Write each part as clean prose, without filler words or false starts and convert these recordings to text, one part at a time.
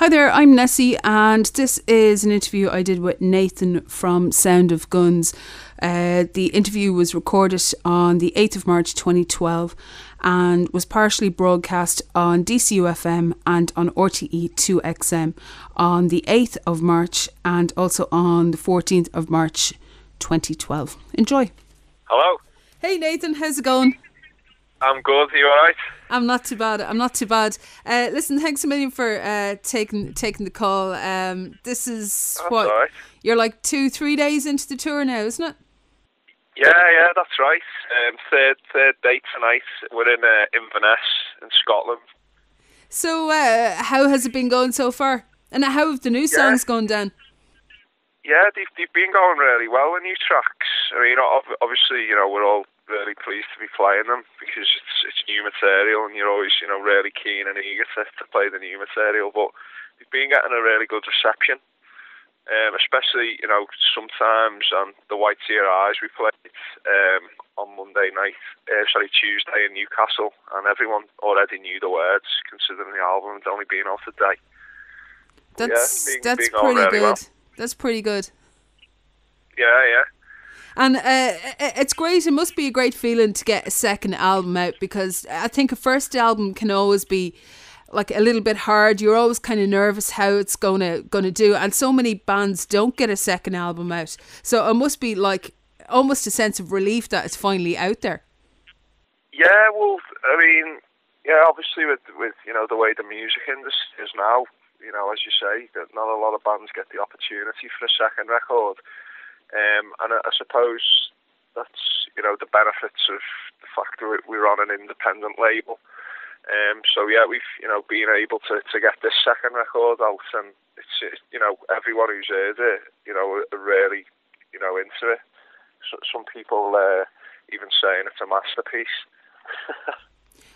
Hi there, I'm Nessie, and this is an interview I did with Nathan from Sound of Guns. The interview was recorded on the 8th of March 2012 and was partially broadcast on DCU-FM and on RTE2XM on the 8th of March and also on the 14th of March 2012. Enjoy. Hello. Hey Nathan, how's it going? I'm good. Are you alright? I'm not too bad. Listen, thanks a million for taking the call. This is That's what alright. You're like 2-3 days into the tour now, isn't it? Yeah, that's right. Third date tonight. We're in Inverness in Scotland. So, how has it been going so far? And how have the new songs gone down? Yeah, they've been going really well, the new tracks. I mean, obviously, we're all really pleased to be playing them because it's new material and you're always, really keen and eager to play the new material. But they've been getting a really good reception, especially, sometimes on the White Tear Eyes we played on Tuesday in Newcastle, and everyone already knew the words, considering the album had only been out a day. That's been pretty really good. well. That's pretty good. Yeah. And it's great. It must be a great feeling to get a second album out, because I think a first album can always be like a little bit hard. You're always kind of nervous how it's gonna do, and so many bands don't get a second album out. So it must be like almost a sense of relief that it's finally out there. Yeah, well, I mean, obviously with the way the music industry is now, as you say, that not a lot of bands get the opportunity for a second record. And I suppose that's, the benefits of the fact that we're on an independent label. So yeah, we've, been able to get this second record out, and it's everyone who's heard it, are really, into it. So, some people even saying it's a masterpiece.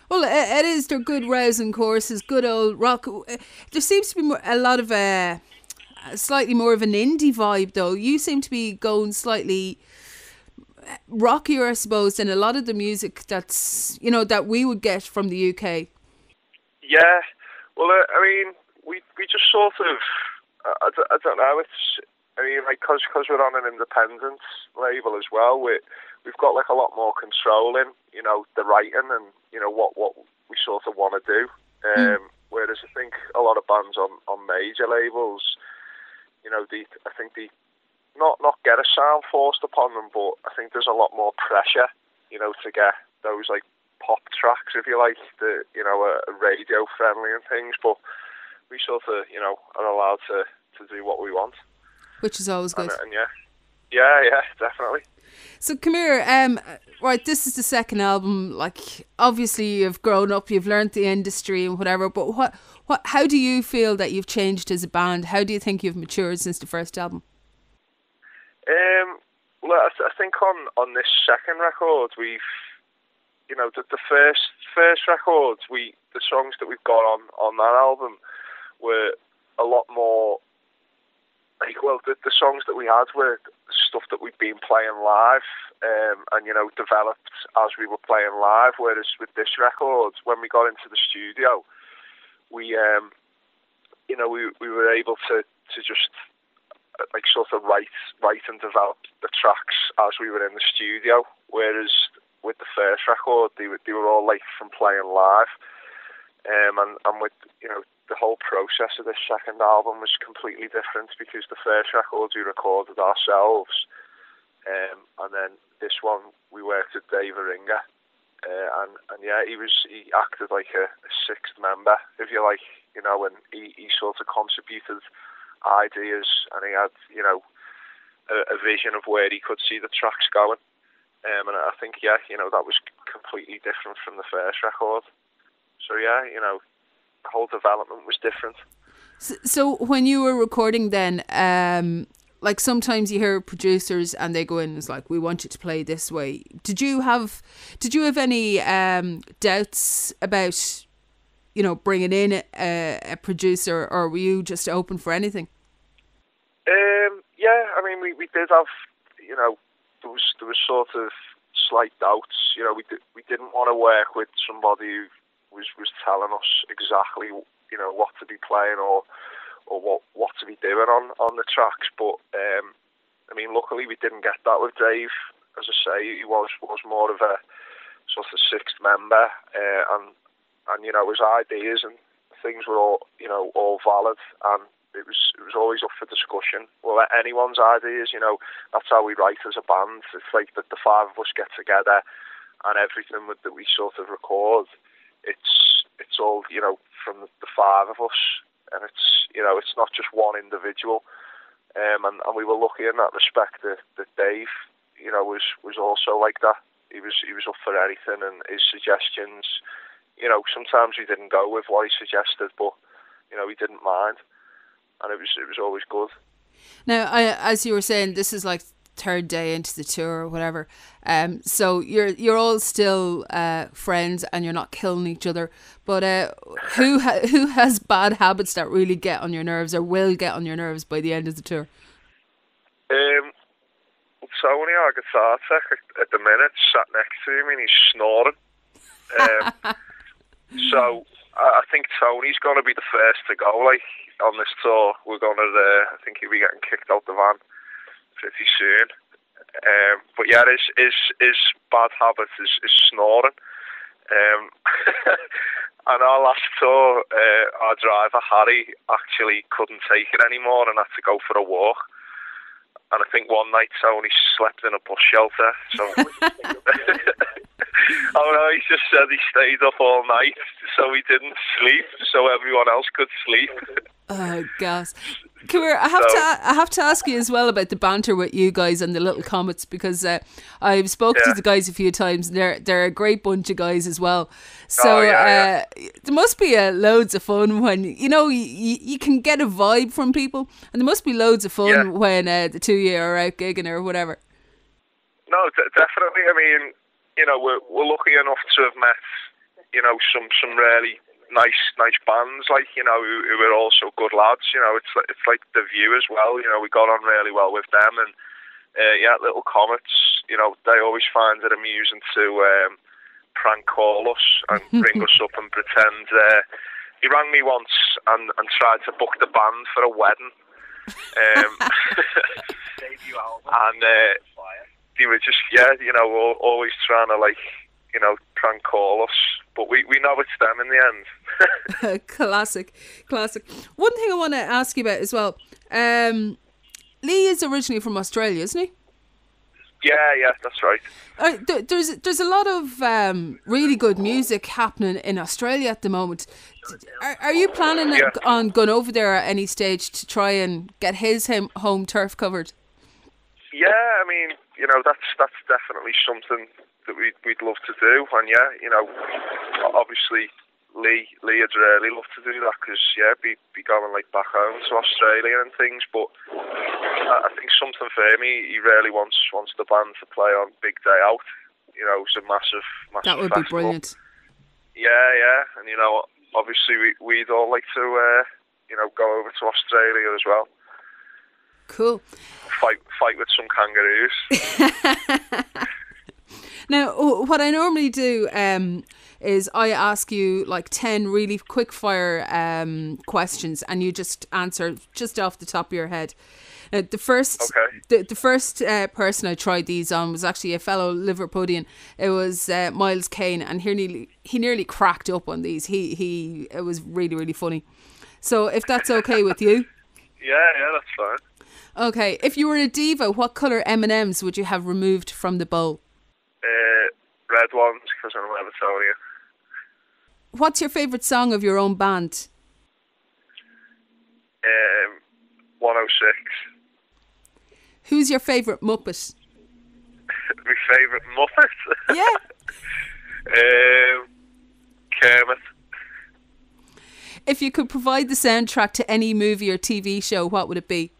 Well, it is. They're good rousing choruses, good old rock. There seems to be a lot of slightly more of an indie vibe, though. You seem to be going slightly rockier, I suppose, than a lot of the music that's, that we would get from the UK. Yeah, well, I mean, we just sort of, I don't know, because we're on an independent label as well, we've got like a lot more control in, the writing and, what we sort of want to do. Whereas I think a lot of bands on major labels, I think they not get a sound forced upon them, but I think there's a lot more pressure, to get those like pop tracks, if you like, are radio friendly and things. But we sort of, are allowed to do what we want, which is always good. And yeah, definitely. So come here, right, this is the second album. Like, obviously you've grown up, you've learnt the industry and whatever, but how do you feel that you've changed as a band? How do you think you've matured since the first album? Well, I think on this second record, we've, the first record, the songs that we've got on that album were a lot more, the songs that we had were stuff that we'd been playing live, and developed as we were playing live. Whereas with this record, when we got into the studio, we were able to just sort of write and develop the tracks as we were in the studio. Whereas with the first record, they were all like from playing live, and with the whole process of this second album was completely different, because the first record we recorded ourselves, and then this one we worked with Dave Aringa, and yeah, he acted like a sixth member, if you like, and he sort of contributed ideas, and he had a vision of where he could see the tracks going, and I think that was completely different from the first record. So yeah, the whole development was different. So when you were recording then, like sometimes you hear producers and they go in and it's like, we want you to play this way. Did you have any doubts about, bringing in a producer, or were you just open for anything? Yeah, I mean, we did have, there was sort of slight doubts. We didn't want to work with somebody who was telling us exactly, what to be playing, or or what to be doing on the tracks. But I mean, luckily we didn't get that with Dave. As I say, he was more of a sort of sixth member, and you know, his ideas and things were all, you know, all valid, and it was always up for discussion. Well, anyone's ideas, you know, that's how we write as a band. It's like that the five of us get together, and everything that we sort of record, it's all, you know, from the five of us, and it's, you know, it's not just one individual. And we were lucky in that respect that Dave, you know, was also like that. He was up for anything, and his suggestions, you know, sometimes we didn't go with what he suggested, but you know, he didn't mind, and it was always good. Now, as you were saying, this is like third day into the tour or whatever. So you're all still friends, and you're not killing each other. But who has bad habits that really get on your nerves, or will get on your nerves by the end of the tour? Tony, our guitar tech, at the minute, sat next to me and he's snoring. So I think Tony's going to be the first to go. Like, on this tour, we're going to. I think he'll be getting kicked out the van pretty soon. But yeah, his bad habit is snoring. And our last tour, our driver Harry actually couldn't take it anymore and had to go for a walk. And I think one night Tony slept in a bus shelter. So oh no, he just said he stayed up all night so he didn't sleep, so everyone else could sleep. Oh gosh. Come here, I have to ask you as well about the banter with you guys and the Little Comets, because I've spoken to the guys a few times, and they're a great bunch of guys as well. So there must be loads of fun when, you know, you can get a vibe from people, and there must be loads of fun when the two of you are out gigging or whatever. No, definitely. I mean, you know, we're lucky enough to have met, you know, some really nice bands, like, you know, who are also good lads. You know, it's like The View as well. You know, we got on really well with them, and Little Comets. You know, they always find it amusing to prank call us and ring us up and pretend. He rang me once and tried to book the band for a wedding. And they were just, you know, always trying to, like, you know, prank call us, but we know it's them in the end. Classic. One thing I want to ask you about as well, Lee is originally from Australia, isn't he? Yeah, that's right. There's a lot of really good music happening in Australia at the moment. Are you planning on going over there at any stage to try and get his home turf covered? Yeah, I mean, you know, that's definitely something that we'd love to do, and yeah, you know, obviously Lee would really love to do that, because be going like back home to Australia and things. But I think something for him, he really wants the band to play on Big Day Out. You know, it's a massive that would festival. Be brilliant. Yeah, and you know, obviously we'd all like to you know, go over to Australia as well. Cool. Fight with some kangaroos. Now, what I normally do is I ask you like 10 really quick fire questions, and you just answer just off the top of your head. The first person I tried these on was actually a fellow Liverpudlian. It was Miles Kane, and he nearly cracked up on these. It was really, really funny. So if that's okay with you. Yeah, that's fine. Okay, if you were a diva, what colour M&Ms would you have removed from the bowl? Red ones, because I'm an Evertonian. What's your favourite song of your own band? 106. Who's your favourite Muppet? My favourite Muppet? Yeah. Kermit. If you could provide the soundtrack to any movie or TV show, what would it be?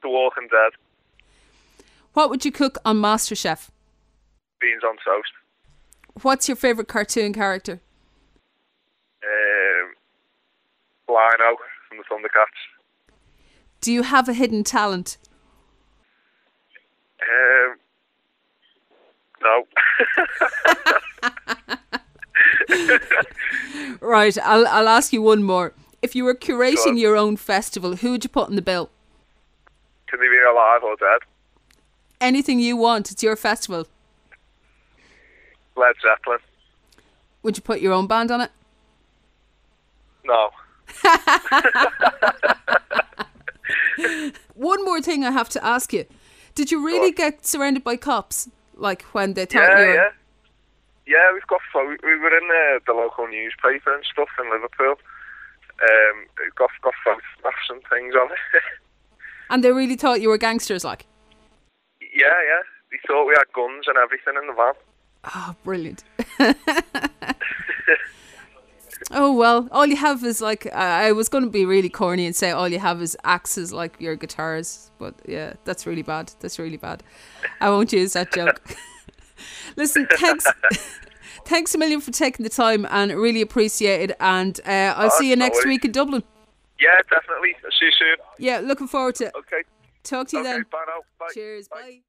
The Walking Dead. What would you cook on MasterChef? Beans on toast. What's your favourite cartoon character? Lino from the Thundercats. Do you have a hidden talent? No. Right, I'll ask you one more. If you were curating your own festival, who would you put in the bill? Can they be alive or dead? Anything you want. It's your festival. Led Zeppelin. Would you put your own band on it? No. One more thing I have to ask you. Did you really get surrounded by cops? Like when they thought you were... Yeah, we've got we were in the local newspaper and stuff in Liverpool. Got photographs and things on it. And they really thought you were gangsters, like? Yeah. They thought we had guns and everything in the van. Oh, brilliant. Oh, well, all you have is like, I was going to be really corny and say all you have is axes like your guitars. But yeah, that's really bad. I won't use that joke. Listen, thanks a million for taking the time and really appreciate it. And I'll see you next week in Dublin. Yeah, definitely. I'll see you soon. Yeah, looking forward to it. Okay. Talk to you then. Bye now. Bye. Cheers. Bye. Bye.